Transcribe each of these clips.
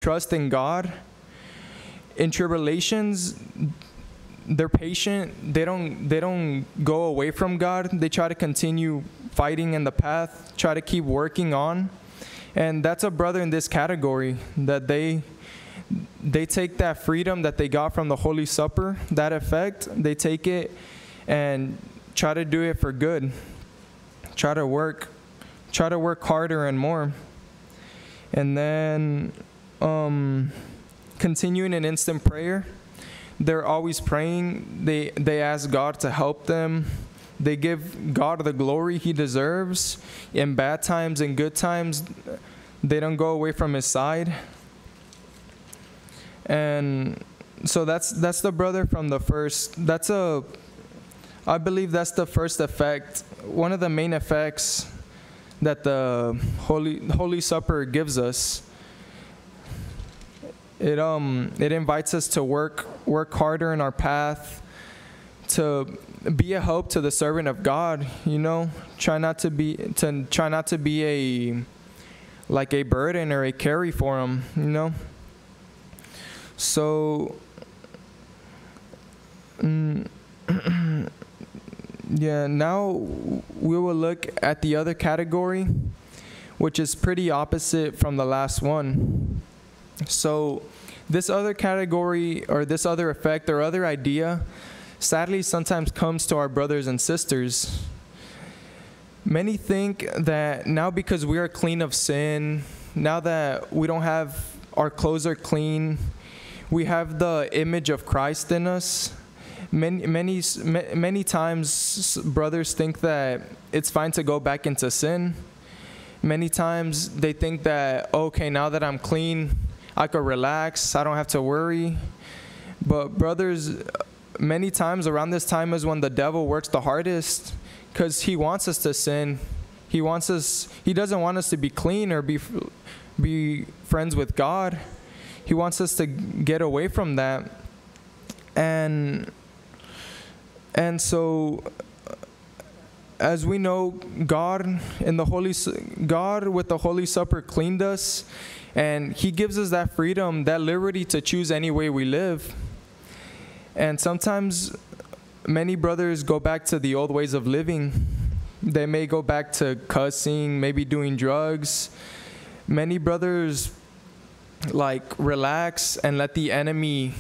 trust in God. In tribulations, they're patient. They don't go away from God. They try to continue fighting in the path, try to keep working on. And that's a brother in this category, that they take that freedom that they got from the Holy Supper, that effect, they take it and try to do it for good. Try to work harder and more. And then continuing in instant prayer. They're always praying. They ask God to help them. They give God the glory He deserves. In bad times and good times, they don't go away from His side. And so that's the brother from the first. I believe that's the first effect. One of the main effects that the Holy Supper gives us. It invites us to work harder in our path, to be a help to the servant of God. Try not to be a burden or a carry for him. So yeah. Now we will look at the other category, which is pretty opposite from the last one. So this other category, or this other effect or other idea, sadly sometimes comes to our brothers and sisters. Many think that now because we are clean of sin, now that we don't have, our clothes are clean, we have the image of Christ in us. Many times brothers think that it's fine to go back into sin. Many times they think that, okay, now that I'm clean, I could relax, I don't have to worry. But brothers, many times around this time is when the devil works the hardest, because he wants us to sin. He doesn't want us to be clean or be friends with God. He wants us to get away from that. And so, as we know, God with the Holy Supper cleaned us, and He gives us that freedom, that liberty to choose any way we live. And sometimes many brothers go back to the old ways of living. They may go back to cussing, maybe doing drugs. Many brothers relax and let the enemy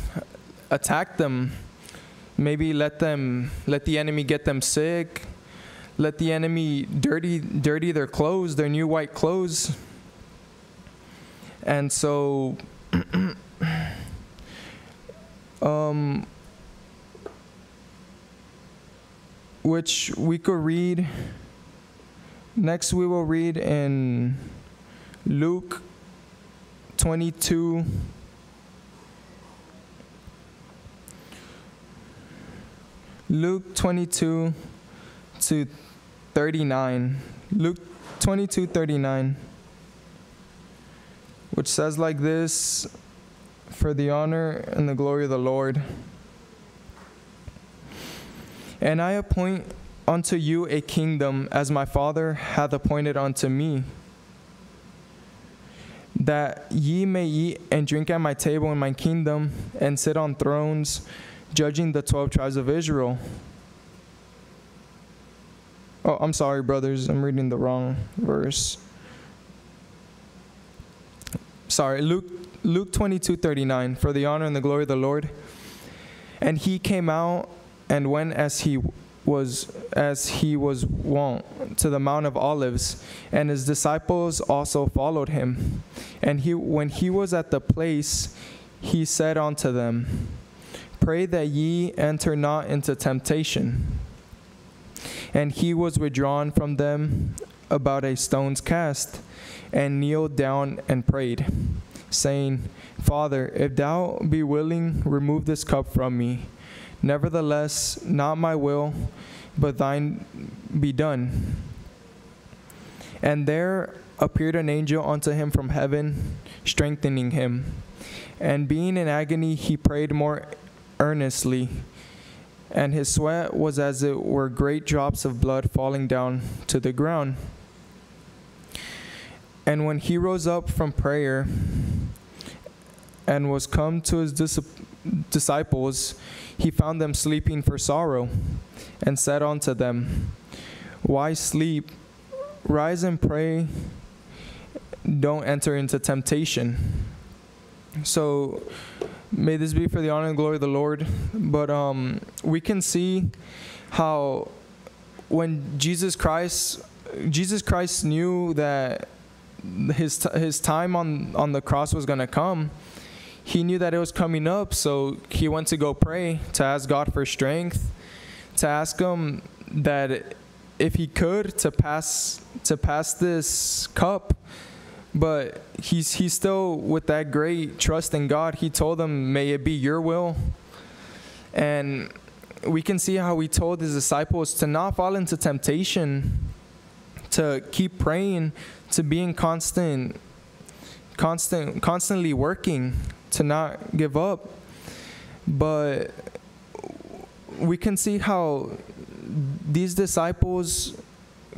attack them. Maybe let the enemy get them sick. Let the enemy dirty their clothes, their new white clothes. And so, which we could read. Next we will read in Luke 22. Luke 22 to 39. Luke 22:39, which says like this: for the honor and the glory of the Lord. And I appoint unto you a kingdom, as my Father hath appointed unto me, that ye may eat and drink at my table in my kingdom, and sit on thrones, judging the 12 tribes of Israel. Oh, I'm sorry, brothers. I'm reading the wrong verse. Sorry, Luke 22:39. For the honor and the glory of the Lord. And he came out and went as he was wont to the Mount of Olives, and his disciples also followed him. And when he was at the place, he said unto them, Pray that ye enter not into temptation. And he was withdrawn from them about a stone's cast, and kneeled down and prayed, saying, Father, if thou be willing, remove this cup from me. Nevertheless, not my will, but thine be done. And there appeared an angel unto him from heaven, strengthening him. And being in agony, he prayed more earnestly, and his sweat was as it were great drops of blood falling down to the ground. And when he rose up from prayer, and was come to his disciples, he found them sleeping for sorrow, and said unto them, Why sleep? Rise and pray. Don't enter into temptation. So may this be for the honor and glory of the Lord. But we can see how when Jesus Christ knew that his time on the cross was going to come. He knew that it was coming up, so he went to go pray, to ask God for strength, to ask him that if he could, to pass this cup. But he's still with that great trust in God. He told them, may it be your will. And we can see how he told his disciples to not fall into temptation, to keep praying, to be in constantly working, to not give up. But we can see how these disciples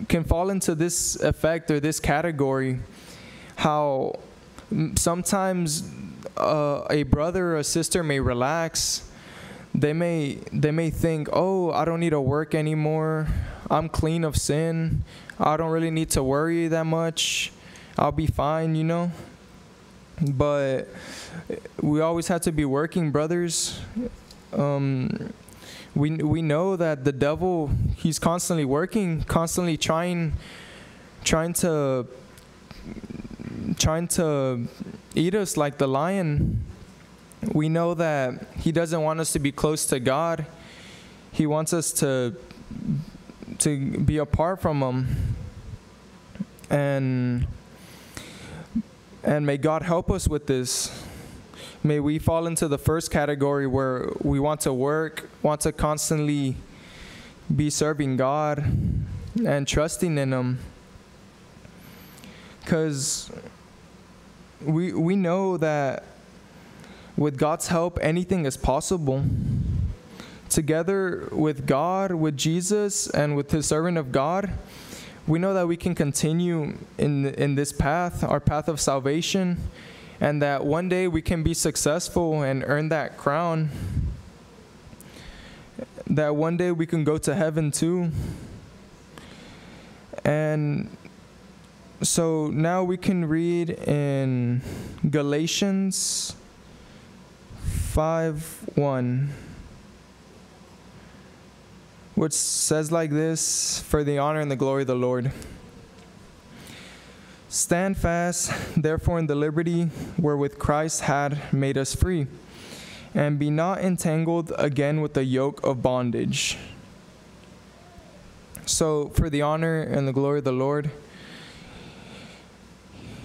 can fall into this effect or this category, how sometimes a brother or a sister may relax. They may think, oh, I don't need to work anymore. I'm clean of sin. I don't really need to worry that much. I'll be fine, you know. But we always have to be working, brothers. We know that the devil, he's constantly working, constantly trying to eat us like the lion. We know that he doesn't want us to be close to God. He wants us to be apart from him. And may God help us with this. May we fall into the first category where we want to work, want to constantly be serving God and trusting in him. Because we know that with God's help, anything is possible. Together with God, with Jesus, and with his servant of God, we know that we can continue in this path, our path of salvation, and that one day we can be successful and earn that crown. That one day we can go to heaven too. And so now we can read in Galatians 5:1, which says like this, for the honor and the glory of the Lord. Stand fast, therefore, in the liberty wherewith Christ had made us free, and be not entangled again with the yoke of bondage. So, for the honor and the glory of the Lord,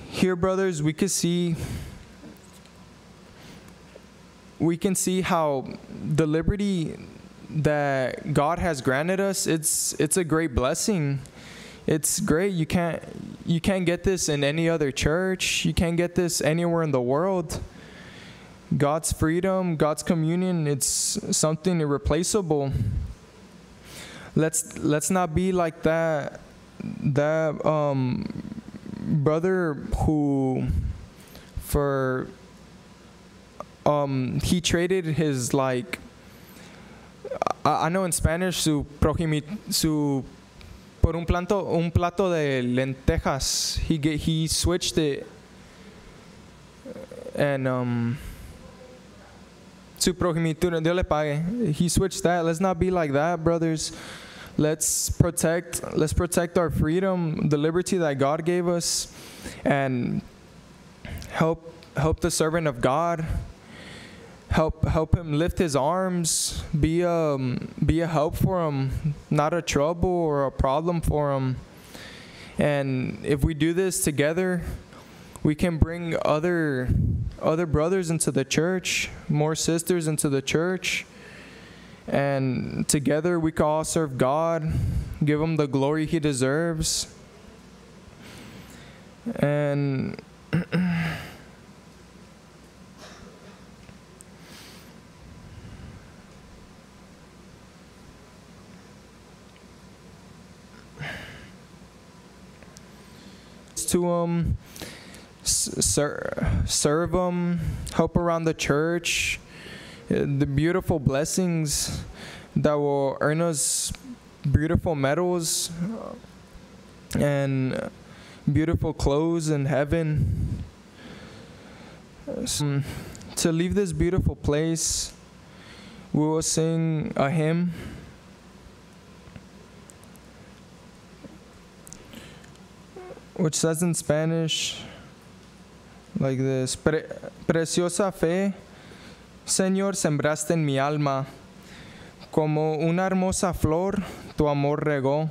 here, brothers, we can see how the liberty that God has granted us, it's a great blessing. It's great. You can't get this in any other church. You can't get this anywhere in the world. God's freedom, God's communion, it's something irreplaceable. Let's not be like that brother who he traded his, like, I know in Spanish, por un plato de lentejas. He switched it, and su progenitura, Dios le pague. He switched that. Let's not be like that, brothers. Let's protect our freedom, the liberty that God gave us, and help the servant of God. Help him lift his arms. Be a help for him, not a trouble or a problem for him. And if we do this together, we can bring other brothers into the church, more sisters into the church, and together we can all serve God, give him the glory he deserves. And serve Him, help around the church, the beautiful blessings that will earn us beautiful medals and beautiful clothes in heaven. To leave this beautiful place, we will sing a hymn. Which says in Spanish like this: Preciosa fe, Señor, sembraste en mi alma, como una hermosa flor, tu amor regó.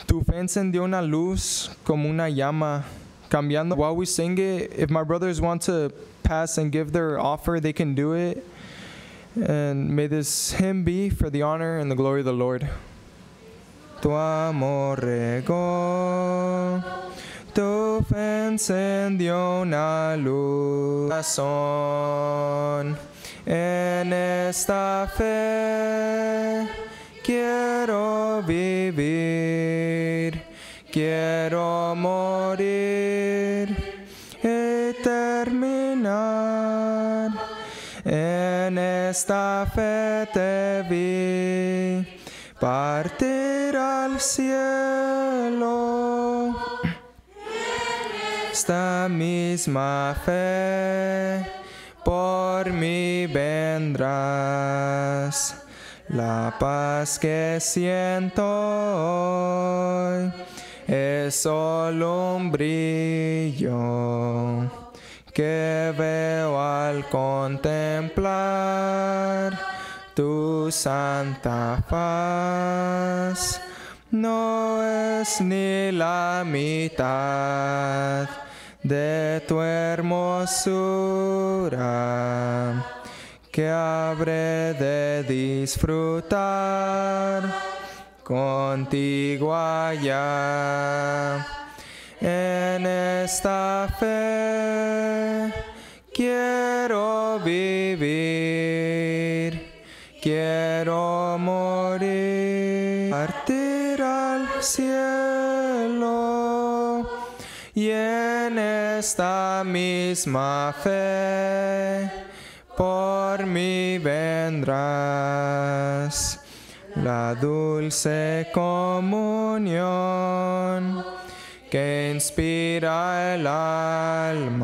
Tu fe encendió una luz como una llama, cambiando. While we sing it, if my brothers want to pass and give their offer, they can do it. And may this hymn be for the honor and the glory of the Lord. Tu amor regó, tu fe encendió una luz. Corazón, en esta fe quiero vivir, quiero morir y terminar. En esta fe te vi partir al cielo. Esta misma fe por mí vendrás. La paz que siento hoy es solo un brillo que veo al contemplar tu santa faz. No es ni la mitad de tu hermosura que habré de disfrutar contigo allá. En esta fe quiero vivir, quiero morir, partir al cielo, y en esta misma fe por mí vendrás. La dulce comunión que inspira el alma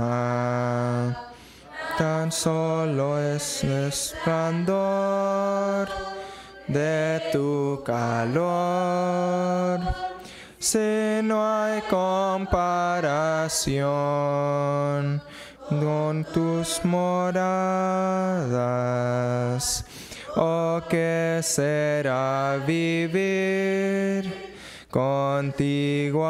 tan solo es resplandor de tu calor. Si no hay comparación con tus moradas, oh, ¿qué será vivir contigo?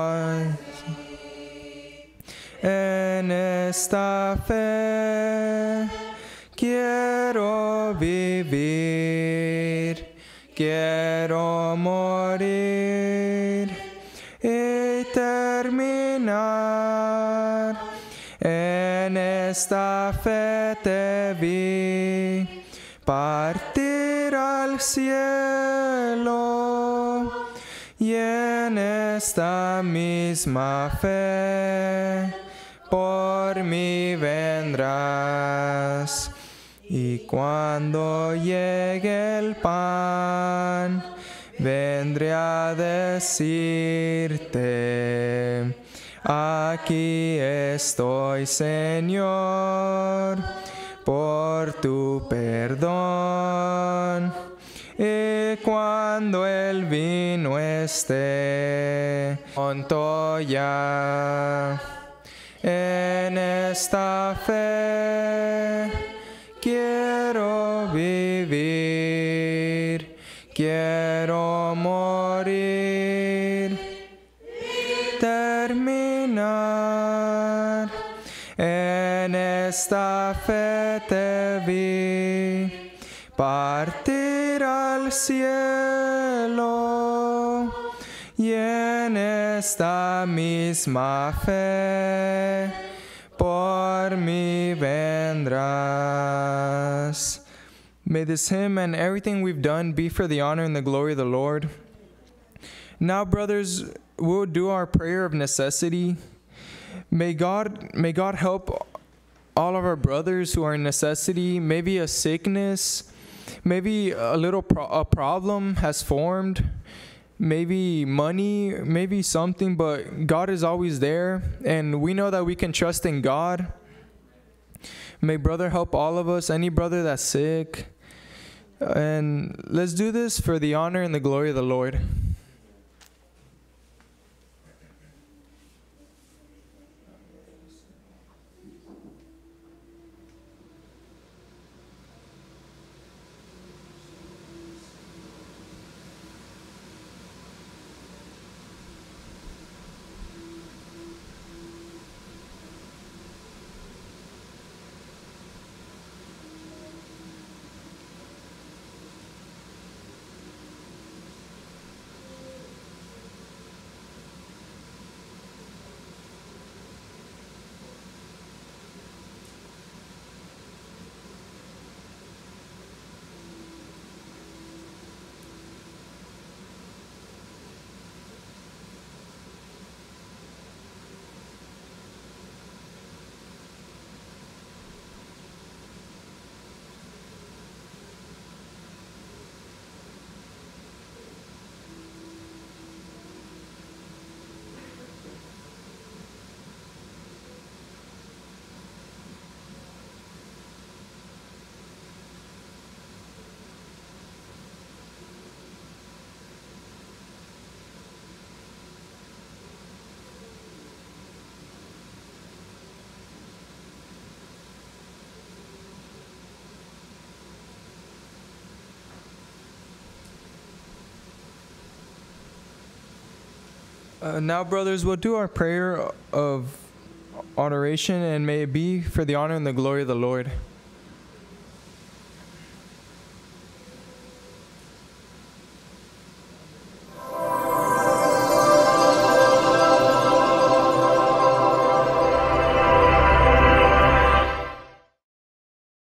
En esta fe quiero vivir, quiero morir y terminar. En esta fe te vi partir al cielo, y en esta misma fe por mí vendrás. Y cuando llegue el pan, vendré a decirte: aquí estoy, Señor, por tu perdón. Y cuando el vino esté pronto ya, en esta fe quiero vivir, quiero morir, terminar. En esta fe te vi partir al cielo, y en esta misma fe por mí vendrás. May this hymn and everything we've done be for the honor and the glory of the Lord. Now, brothers, we'll do our prayer of necessity. May God help all of our brothers who are in necessity, maybe a sickness, maybe a little a problem has formed, maybe money, maybe something, but God is always there, and we know that we can trust in God. May brother help all of us, any brother that's sick. And let's do this for the honor and the glory of the Lord. Now, brothers, we'll do our prayer of adoration, and may it be for the honor and the glory of the Lord.